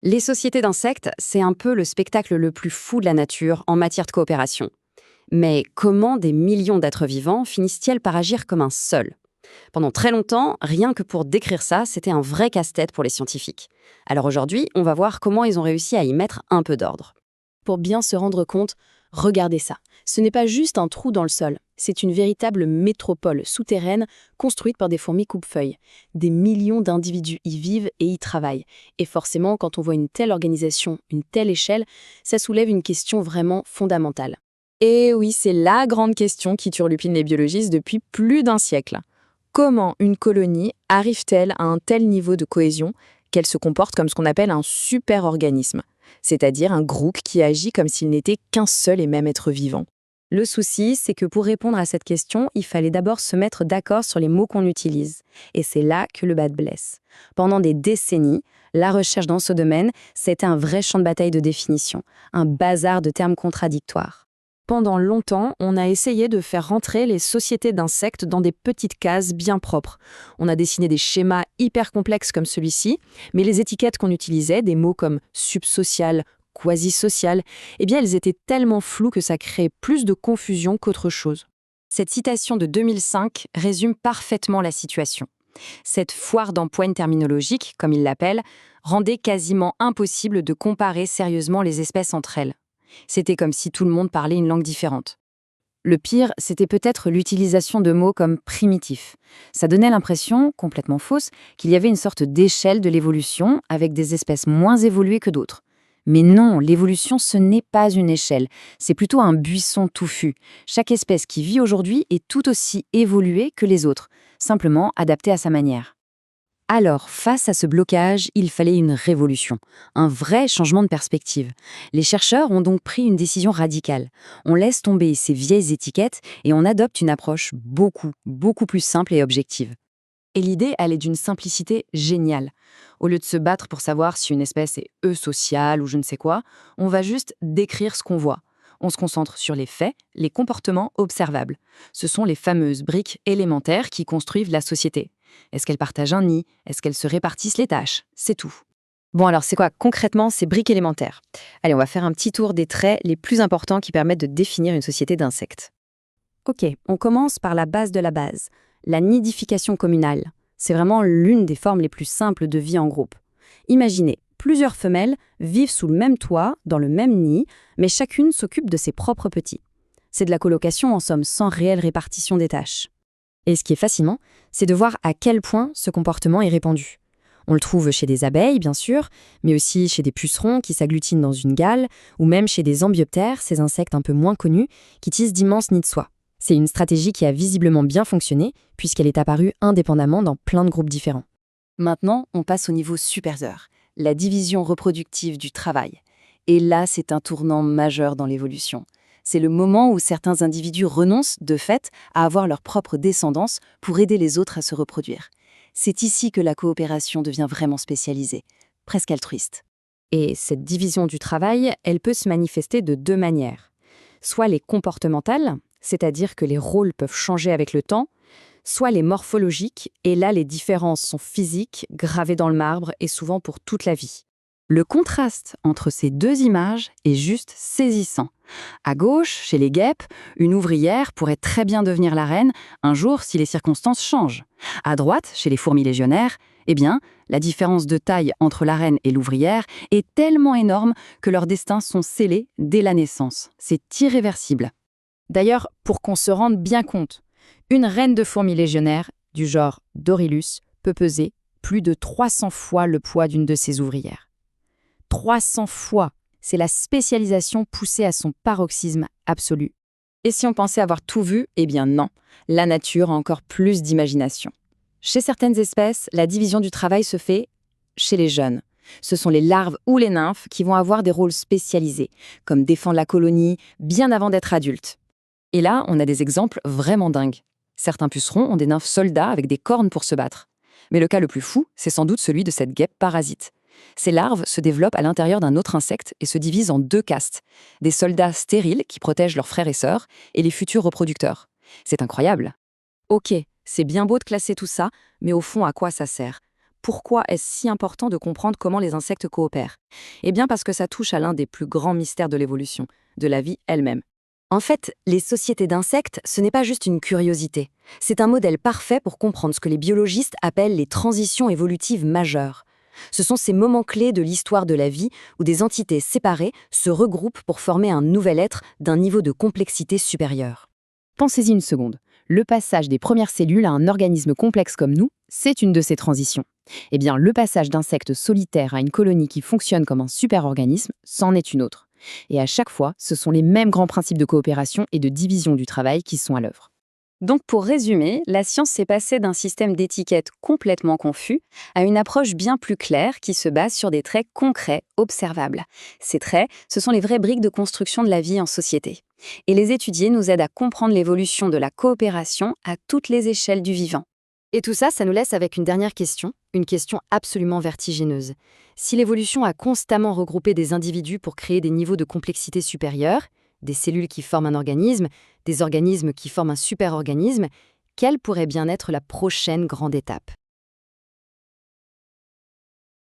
Les sociétés d'insectes, c'est un peu le spectacle le plus fou de la nature en matière de coopération. Mais comment des millions d'êtres vivants finissent-ils par agir comme un seul? Pendant très longtemps, rien que pour décrire ça, c'était un vrai casse-tête pour les scientifiques. Alors aujourd'hui, on va voir comment ils ont réussi à y mettre un peu d'ordre. Pour bien se rendre compte, regardez ça. Ce n'est pas juste un trou dans le sol, c'est une véritable métropole souterraine construite par des fourmis coupe-feuilles. Des millions d'individus y vivent et y travaillent. Et forcément, quand on voit une telle organisation, une telle échelle, ça soulève une question vraiment fondamentale. Et oui, c'est la grande question qui turlupine les biologistes depuis plus d'un siècle. Comment une colonie arrive-t-elle à un tel niveau de cohésion qu'elle se comporte comme ce qu'on appelle un super-organisme, c'est-à-dire un groupe qui agit comme s'il n'était qu'un seul et même être vivant? Le souci, c'est que pour répondre à cette question, il fallait d'abord se mettre d'accord sur les mots qu'on utilise. Et c'est là que le bât blesse. Pendant des décennies, la recherche dans ce domaine, c'était un vrai champ de bataille de définition, un bazar de termes contradictoires. Pendant longtemps, on a essayé de faire rentrer les sociétés d'insectes dans des petites cases bien propres. On a dessiné des schémas hyper complexes comme celui-ci, mais les étiquettes qu'on utilisait, des mots comme subsocial, quasi-social, eh bien elles étaient tellement floues que ça créait plus de confusion qu'autre chose. Cette citation de 2005 résume parfaitement la situation. Cette foire d'empoigne terminologique, comme ils l'appellent, rendait quasiment impossible de comparer sérieusement les espèces entre elles. C'était comme si tout le monde parlait une langue différente. Le pire, c'était peut-être l'utilisation de mots comme primitif. Ça donnait l'impression, complètement fausse, qu'il y avait une sorte d'échelle de l'évolution avec des espèces moins évoluées que d'autres. Mais non, l'évolution, ce n'est pas une échelle, c'est plutôt un buisson touffu. Chaque espèce qui vit aujourd'hui est tout aussi évoluée que les autres, simplement adaptée à sa manière. Alors, face à ce blocage, il fallait une révolution, un vrai changement de perspective. Les chercheurs ont donc pris une décision radicale. On laisse tomber ces vieilles étiquettes et on adopte une approche beaucoup plus simple et objective. Et l'idée, elle est d'une simplicité géniale. Au lieu de se battre pour savoir si une espèce est eusociale ou je ne sais quoi, on va juste décrire ce qu'on voit. On se concentre sur les faits, les comportements observables. Ce sont les fameuses briques élémentaires qui construisent la société. Est-ce qu'elles partagent un nid? Est-ce qu'elles se répartissent les tâches? C'est tout. Bon, alors c'est quoi concrètement ces briques élémentaires? Allez, on va faire un petit tour des traits les plus importants qui permettent de définir une société d'insectes. Ok, on commence par la base de la base, la nidification communale. C'est vraiment l'une des formes les plus simples de vie en groupe. Imaginez, plusieurs femelles vivent sous le même toit, dans le même nid, mais chacune s'occupe de ses propres petits. C'est de la colocation en somme, sans réelle répartition des tâches. Et ce qui est fascinant, c'est de voir à quel point ce comportement est répandu. On le trouve chez des abeilles, bien sûr, mais aussi chez des pucerons qui s'agglutinent dans une gale, ou même chez des ambioptères, ces insectes un peu moins connus, qui tissent d'immenses nids de soie. C'est une stratégie qui a visiblement bien fonctionné, puisqu'elle est apparue indépendamment dans plein de groupes différents. Maintenant, on passe au niveau supérieur, la division reproductive du travail. Et là, c'est un tournant majeur dans l'évolution. C'est le moment où certains individus renoncent, de fait, à avoir leur propre descendance pour aider les autres à se reproduire. C'est ici que la coopération devient vraiment spécialisée, presque altruiste. Et cette division du travail, elle peut se manifester de deux manières. Soit les comportementales, c'est-à-dire que les rôles peuvent changer avec le temps, soit les morphologiques, et là les différences sont physiques, gravées dans le marbre et souvent pour toute la vie. Le contraste entre ces deux images est juste saisissant. À gauche, chez les guêpes, une ouvrière pourrait très bien devenir la reine un jour si les circonstances changent. À droite, chez les fourmis légionnaires, eh bien, la différence de taille entre la reine et l'ouvrière est tellement énorme que leurs destins sont scellés dès la naissance. C'est irréversible. D'ailleurs, pour qu'on se rende bien compte, une reine de fourmis légionnaires, du genre Dorilus, peut peser plus de 300 fois le poids d'une de ses ouvrières. 300 fois, c'est la spécialisation poussée à son paroxysme absolu. Et si on pensait avoir tout vu, eh bien non, la nature a encore plus d'imagination. Chez certaines espèces, la division du travail se fait chez les jeunes. Ce sont les larves ou les nymphes qui vont avoir des rôles spécialisés, comme défendre la colonie bien avant d'être adultes. Et là, on a des exemples vraiment dingues. Certains pucerons ont des nymphes soldats avec des cornes pour se battre. Mais le cas le plus fou, c'est sans doute celui de cette guêpe parasite. Ces larves se développent à l'intérieur d'un autre insecte et se divisent en deux castes. Des soldats stériles qui protègent leurs frères et sœurs et les futurs reproducteurs. C'est incroyable. Ok, c'est bien beau de classer tout ça, mais au fond, à quoi ça sert? Pourquoi est-ce si important de comprendre comment les insectes coopèrent? Eh bien parce que ça touche à l'un des plus grands mystères de l'évolution, de la vie elle-même. En fait, les sociétés d'insectes, ce n'est pas juste une curiosité. C'est un modèle parfait pour comprendre ce que les biologistes appellent les transitions évolutives majeures. Ce sont ces moments clés de l'histoire de la vie où des entités séparées se regroupent pour former un nouvel être d'un niveau de complexité supérieur. Pensez-y une seconde. Le passage des premières cellules à un organisme complexe comme nous, c'est une de ces transitions. Eh bien, le passage d'insectes solitaires à une colonie qui fonctionne comme un super-organisme, c'en est une autre. Et à chaque fois, ce sont les mêmes grands principes de coopération et de division du travail qui sont à l'œuvre. Donc pour résumer, la science s'est passée d'un système d'étiquettes complètement confus à une approche bien plus claire qui se base sur des traits concrets, observables. Ces traits, ce sont les vraies briques de construction de la vie en société. Et les étudier nous aide à comprendre l'évolution de la coopération à toutes les échelles du vivant. Et tout ça, ça nous laisse avec une dernière question, une question absolument vertigineuse. Si l'évolution a constamment regroupé des individus pour créer des niveaux de complexité supérieurs, des cellules qui forment un organisme, des organismes qui forment un super-organisme, quelle pourrait bien être la prochaine grande étape?